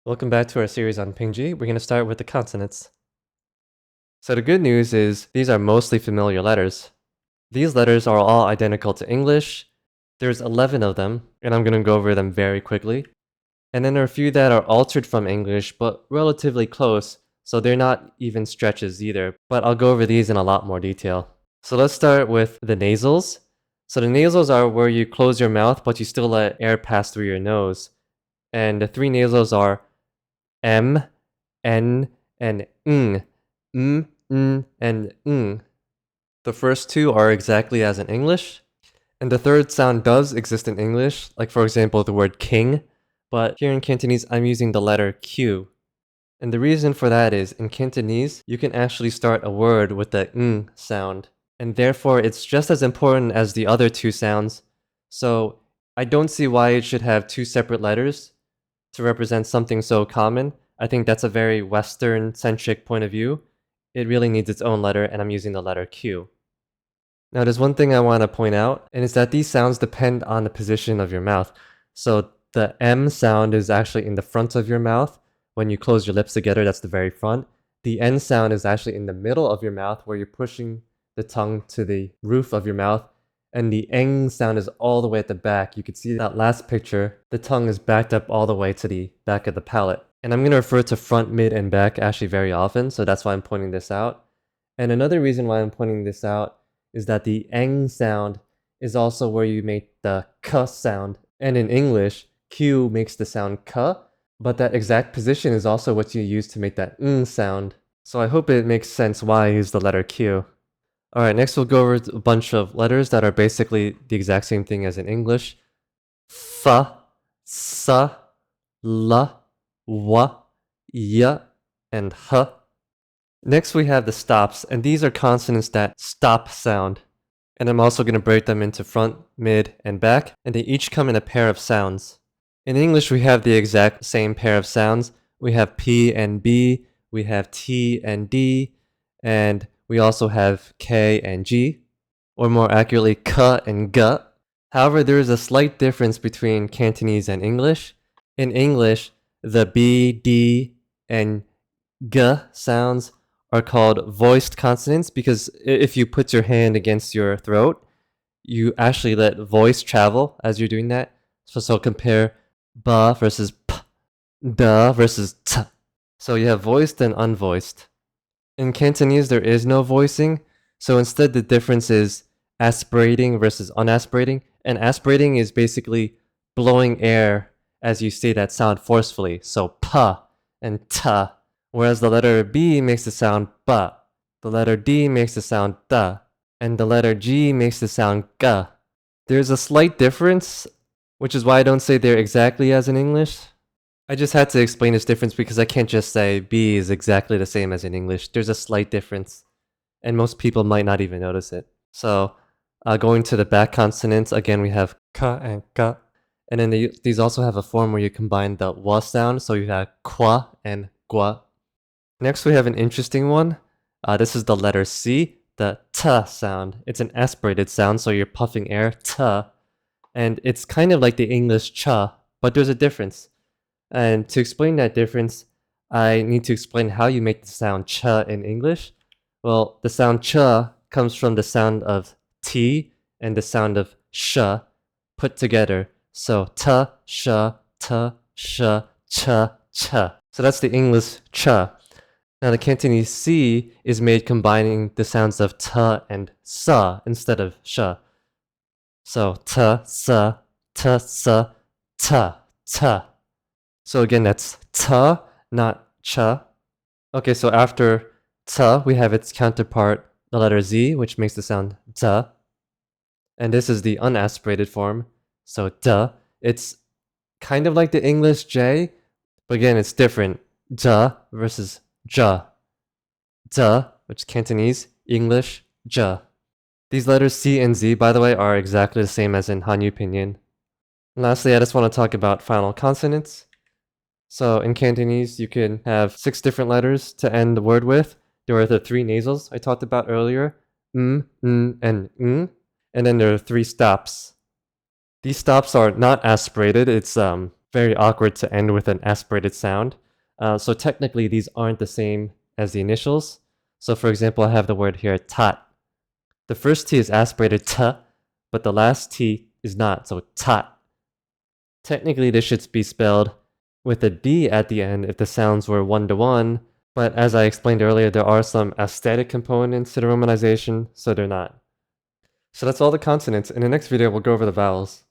Welcome back to our series on Pingji. We're going to start with the consonants. So the good news is these are mostly familiar letters. These letters are all identical to English. There's 11 of them, and I'm going to go over them very quickly. And then there are a few that are altered from English, but relatively close, so they're not even stretches either. But I'll go over these in a lot more detail. So let's start with the nasals. So the nasals are where you close your mouth, but you still let air pass through your nose. And the three nasals are M, N, and ng. And ng. The first two are exactly as in English, and the third sound does exist in English, like for example the word king, but here in Cantonese I'm using the letter Q. And the reason for that is, in Cantonese, you can actually start a word with the ng sound, and therefore it's just as important as the other two sounds, so I don't see why it should have two separate letters to represent something so common. I think that's a very Western-centric point of view. It really needs its own letter, and I'm using the letter Q. Now, there's one thing I want to point out, and it's that these sounds depend on the position of your mouth. So the M sound is actually in the front of your mouth. When you close your lips together, that's the very front. The N sound is actually in the middle of your mouth, where you're pushing the tongue to the roof of your mouth. And the eng sound is all the way at the back. You can see that last picture, the tongue is backed up all the way to the back of the palate. And I'm going to refer to front, mid, and back actually very often, so that's why I'm pointing this out. And another reason why I'm pointing this out is that the eng sound is also where you make the k sound. And in English, Q makes the sound k, but that exact position is also what you use to make that ng sound. So I hope it makes sense why I use the letter Q. Alright, next we'll go over a bunch of letters that are basically the exact same thing as in English. F, S, L, W, Y, and H. Next we have the stops, and these are consonants that stop sound. And I'm also going to break them into front, mid, and back, and they each come in a pair of sounds. In English we have the exact same pair of sounds. We have P and B, we have T and D, and we also have K and G, or more accurately, K and G. However, there is a slight difference between Cantonese and English. In English, the B, D, and G sounds are called voiced consonants because if you put your hand against your throat, you actually let voice travel as you're doing that. So compare ba versus p, da versus t. So you have voiced and unvoiced. In Cantonese, there is no voicing, so instead the difference is aspirating versus unaspirating. And aspirating is basically blowing air as you say that sound forcefully, so pa and ta. Whereas the letter B makes the sound ba, the letter D makes the sound da, and the letter G makes the sound ga. There's a slight difference, which is why I don't say they're exactly as in English. I just had to explain this difference because I can't just say B is exactly the same as in English. There's a slight difference, and most people might not even notice it. So, going to the back consonants, again we have ka and ka. And then these also have a form where you combine the wa sound, so you have kwa and gua. Next we have an interesting one. This is the letter C, the t sound. It's an aspirated sound, so you're puffing air, t. And it's kind of like the English cha, but there's a difference. And to explain that difference, I need to explain how you make the sound ch in English. Well, the sound ch comes from the sound of t and the sound of sh put together. So t, sh, ch, ch. So that's the English ch. Now the Cantonese C is made combining the sounds of t and sa instead of sh. So t, sa, t. So again, that's ta, not cha. Okay, so after ta, we have its counterpart, the letter Z, which makes the sound da. And this is the unaspirated form, so da. It's kind of like the English J, but again, it's different. Da versus ja. Da, which is Cantonese, English, ja. These letters C and Z, by the way, are exactly the same as in Hanyu Pinyin. And lastly, I just want to talk about final consonants. So in Cantonese, you can have 6 different letters to end the word with. There are the 3 nasals I talked about earlier, and ng. And then there are 3 stops. These stops are not aspirated. It's very awkward to end with an aspirated sound. So technically, these aren't the same as the initials. So for example, I have the word here, tat. The first T is aspirated t, but the last T is not, so tat. Technically, this should be spelled with a D at the end if the sounds were one-to-one, but as I explained earlier, there are some aesthetic components to the romanization, so they're not. So that's all the consonants. In the next video, we'll go over the vowels.